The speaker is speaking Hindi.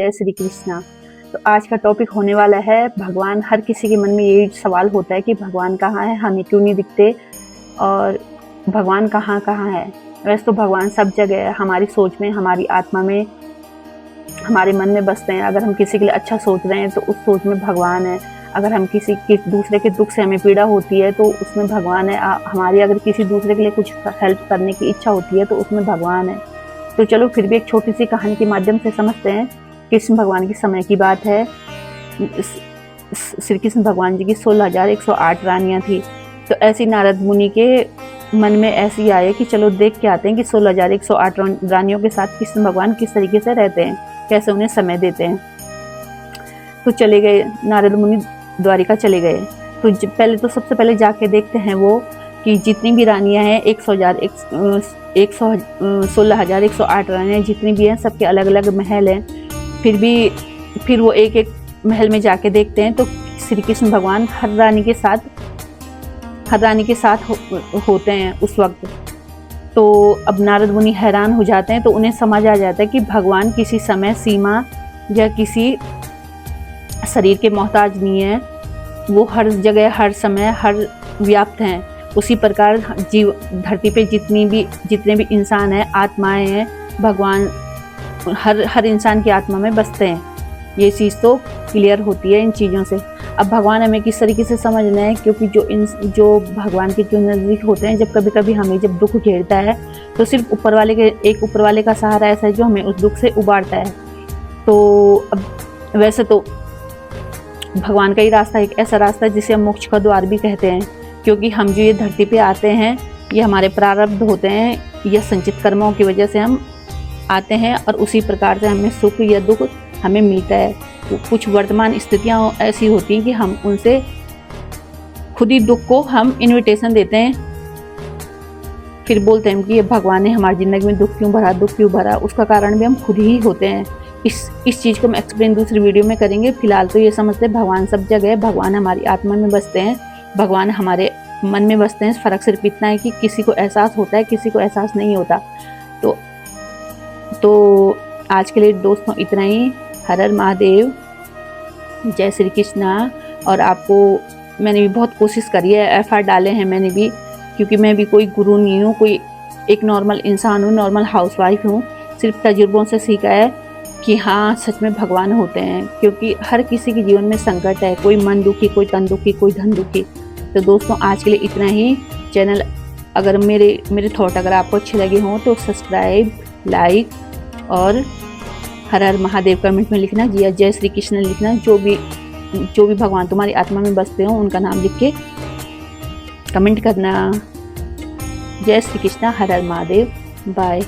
जय श्री कृष्णा। तो आज का टॉपिक होने वाला है भगवान। हर किसी के मन में यही सवाल होता है कि भगवान कहाँ है, हमें क्यों नहीं दिखते और भगवान कहाँ कहाँ है। वैसे तो भगवान सब जगह है, हमारी सोच में, हमारी आत्मा में, हमारे मन में बसते हैं। अगर हम किसी के लिए अच्छा सोच रहे हैं तो उस सोच में भगवान है। अगर हम किसी के दूसरे के दुख से हमें पीड़ा होती है तो उसमें भगवान है। हमारी अगर किसी दूसरे के लिए कुछ हेल्प करने की इच्छा होती है तो उसमें भगवान है। तो चलो फिर भी एक छोटी सी कहानी के माध्यम से समझते हैं। कृष्ण भगवान के समय की बात है। श्री कृष्ण भगवान जी की 16,108 रानियां थी। तो ऐसी नारद मुनि के मन में ऐसी आए कि चलो देख के आते हैं कि 16,108 रानियों के साथ कृष्ण भगवान किस तरीके से रहते हैं, कैसे उन्हें समय देते हैं। तो चले गए, नारद मुनि द्वारिका चले गए। तो पहले तो सबसे पहले जाके देखते हैं वो कि जितनी भी रानियां हैं 16,108 रानियां जितनी भी हैं, सबके अलग अलग महल हैं। फिर वो एक एक महल में जाके देखते हैं तो श्री कृष्ण भगवान हर रानी के साथ होते हैं उस वक्त। तो अब नारद मुनि हैरान हो जाते हैं। तो उन्हें समझ आ जाता है कि भगवान किसी समय सीमा या किसी शरीर के मोहताज नहीं है, वो हर जगह हर समय हर व्याप्त हैं। उसी प्रकार जीव धरती पे जितने भी इंसान हैं, आत्माएं हैं, भगवान हर इंसान की आत्मा में बसते हैं। ये चीज़ तो क्लियर होती है इन चीज़ों से। अब भगवान हमें किस तरीके से समझना है, क्योंकि जो भगवान के जो नज़दीक होते हैं, जब कभी कभी हमें जब दुख घेरता है तो सिर्फ ऊपर वाले का सहारा ऐसा है जो हमें उस दुख से उबारता है। तो अब वैसे तो भगवान का ही रास्ता एक ऐसा रास्ता है जिसे हम मोक्ष का द्वार भी कहते हैं, क्योंकि हम जो ये धरती पे आते हैं ये हमारे प्रारब्ध होते हैं या संचित कर्मों की वजह से हम आते हैं और उसी प्रकार से हमें सुख या दुख हमें मिलता है। तो कुछ वर्तमान स्थितियाँ ऐसी होती हैं कि हम उनसे खुद ही दुख को हम इन्विटेशन देते हैं, फिर बोलते हैं कि ये भगवान ने हमारी ज़िंदगी में दुख क्यों भरा। उसका कारण भी हम खुद ही होते हैं। इस चीज़ को हम एक्सप्लेन दूसरी वीडियो में करेंगे। फिलहाल तो ये समझते हैं भगवान सब जगह है, भगवान हमारी आत्मा में बसते हैं, भगवान हमारे मन में बसते हैं। फ़र्क सिर्फ इतना है कि किसी को एहसास होता है, किसी को एहसास नहीं होता। तो आज के लिए दोस्तों इतना ही। हर हर महादेव, जय श्री कृष्णा। और आपको मैंने भी बहुत कोशिश करी है, एफर्ट डाले हैं मैंने भी, क्योंकि मैं भी कोई गुरु नहीं हूँ, कोई एक नॉर्मल इंसान हूँ, नॉर्मल हाउसवाइफ हूँ। सिर्फ तजुर्बों से सीखा है कि हाँ सच में भगवान होते हैं, क्योंकि हर किसी के जीवन में संकट है, कोई मन दुखी, कोई तन दुखी, कोई धन दुखी। तो दोस्तों आज के लिए इतना ही। चैनल अगर मेरे थॉट अगर आपको अच्छे लगे हों तो सब्सक्राइब, लाइक और हर हर महादेव कमेंट में लिखना, या जय श्री कृष्ण लिखना। जो भी भगवान तुम्हारी आत्मा में बसते हो उनका नाम लिख के कमेंट करना। जय श्री कृष्ण, हर हर महादेव, बाय।